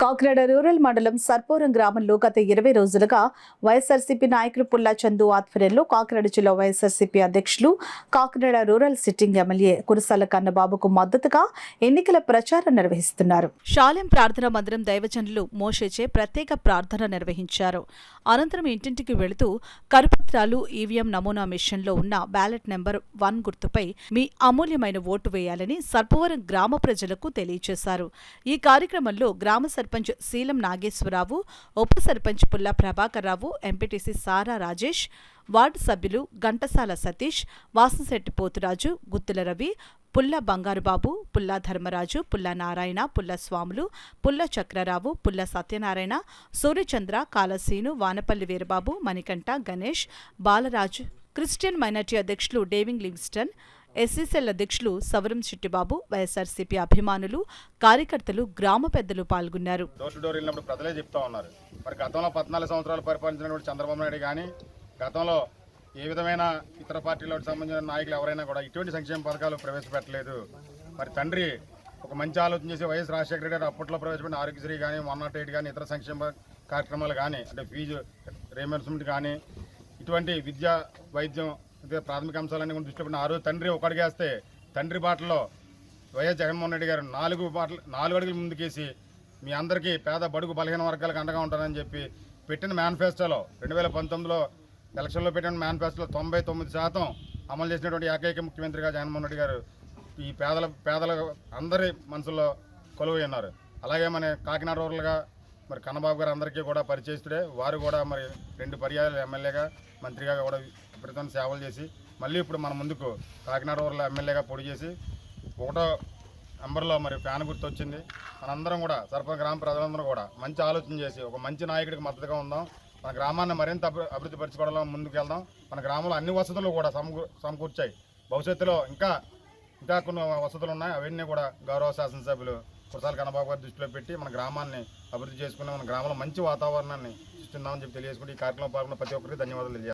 Kakinada rural మండలం సర్పూరం గ్రామంలో గత 20 రోజులుగా వైఎస్ఆర్సీపీ నాయకులు పుల్లా చందు ఆధ్వర్యంలో కాకినాడ జిల్లా వైఎస్ఆర్సీపీ అధ్యక్షులు Kakinada rural sitting MLA Kurasala కన్నబాబుకు మద్దతుగా ఎన్నికల ప్రచారం నిర్వహిస్తున్నారు. శాలెం ప్రార్థనా మందిరం దైవజనులు మోషేచే ప్రత్యేక ప్రార్థన నిర్వహించారు. అనంతరం ఇంటింటికి వెళుతూ కరపత్రాలు ఈవీఎం నమూనా మిషన్లో ఉన్న బ్యాలెట్ నెంబర్ 1 గుర్తుపై మీ అమూల్యమైన ఓటు వేయాలని సర్పూరం గ్రామ ప్రజలకు తెలియజేశారు. ఈ కార్యక్రమంలో గ్రామ సర్పంచ్ శీలం నాగేశ్వరరావు, ఉప సర్పంచ్ పుల్లా ప్రభాకర్రావు, ఎంపీటీసీ సారా రాజేష్, వార్డు సభ్యులు ఘంటసాల సతీష్, వాసంశెట్టి పోతురాజు, గుత్తుల రవి, పుల్ల బంగారుబాబు, పుల్లా ధర్మరాజు, పుల్లా నారాయణ, పుల్ల స్వాములు, పుల్ల చక్రరావు, పుల్ల సత్యనారాయణ, సూర్యచంద్ర, కాలసీను, వానపల్లి వీరబాబు, మణికంఠ, గణేష్, బాలరాజు, క్రిస్టియన్ మైనార్టీ అధ్యక్షులు డేవింగ్ లివింగ్స్టన్, ఎస్సీసీఎల్ అధ్యక్షులు సవరం చిట్టిబాబు, వైఎస్ఆర్సీపీ అభిమానులు, కార్యకర్తలు, గ్రామ పెద్దలు పాల్గొన్నారు. డోర్ టు డోర్ వెళ్ళినప్పుడు ప్రజలే చెప్తా ఉన్నారు. మరి గతంలో 14 సంవత్సరాలు పరిపాలించినటువంటి చంద్రబాబు నాయుడు కానీ, గతంలో ఏ విధమైన ఇతర పార్టీలకు సంబంధించిన నాయకులు ఎవరైనా కూడా ఇటువంటి సంక్షేమ పథకాలు ప్రవేశపెట్టలేదు. మరి తండ్రి ఒక మంచి ఆలోచన చేసి వైఎస్ రాజశేఖర రెడ్డి గారు అప్పట్లో ప్రవేశపెట్టిన ఆరోగ్యశ్రీ కానీ, 108 కానీ, ఇతర సంక్షేమ కార్యక్రమాలు కానీ, అంటే ఫీజు రీఎంబర్స్మెంట్ కానీ, ఇటువంటి విద్య, వైద్యం, ప్రాథమిక అంశాలన్నీ కూడా దృష్టి పెట్టిన ఆ రోజు తండ్రి ఒక అడిగేస్తే తండ్రి బాటలో వైఎస్ జగన్మోహన్ రెడ్డి గారు 4 అడుగులు ముందుకేసి మీ అందరికీ పేద బడుగు బలహీన వర్గాలకు అండగా ఉంటారని చెప్పి పెట్టిన మేనిఫెస్టోలో 2019లో ఎలక్షన్లో పెట్టిన మేనిఫెస్టోలో 99% అమలు చేసినటువంటి ఏకైక ముఖ్యమంత్రిగా జగన్మోహన్ రెడ్డి గారు ఈ పేదల అందరి మనసులో కొలువై ఉన్నారు. అలాగే మన కాకినాడ రూరల్గా మరి కన్నబాబు గారు అందరికీ కూడా పరిచయిస్తుడే. వారు కూడా మరి 2 పర్యాయాలు ఎమ్మెల్యేగా, మంత్రిగా కూడా విపరీతమైన సేవలు చేసి మళ్ళీ ఇప్పుడు మన ముందుకు కాకినాడ రూరల్ ఎమ్మెల్యేగా పొడి చేసి 1వ నెంబర్లో మరి ఫ్యాన్ గుర్తు వచ్చింది. మనందరం కూడా సర్పంచ్ గ్రామ ప్రజలందరూ కూడా మంచి ఆలోచన చేసి ఒక మంచి నాయకుడికి మద్దతుగా ఉందాం. మన గ్రామాన్ని మరింత అభివృద్ధి పరచుకోవడంలో ముందుకు వెళ్దాం. మన గ్రామంలో అన్ని వసతులు కూడా సమకూర్చాయి. భవిష్యత్తులో ఇంకా కొన్ని వసతులు ఉన్నాయి. అవన్నీ కూడా గౌరవ శాసనసభ్యులు కురసాల కన్నబాబు గారి దృష్టిలో పెట్టి మన గ్రామాన్ని అభివృద్ధి చేసుకుని మన గ్రామంలో మంచి వాతావరణాన్ని సృష్టిందామని చెప్పి తెలియజేసుకుంటే ఈ కార్యక్రమం పాల్గొన్న ప్రతి ఒక్కరికి ధన్యవాదాలు తెలియజేస్తాను.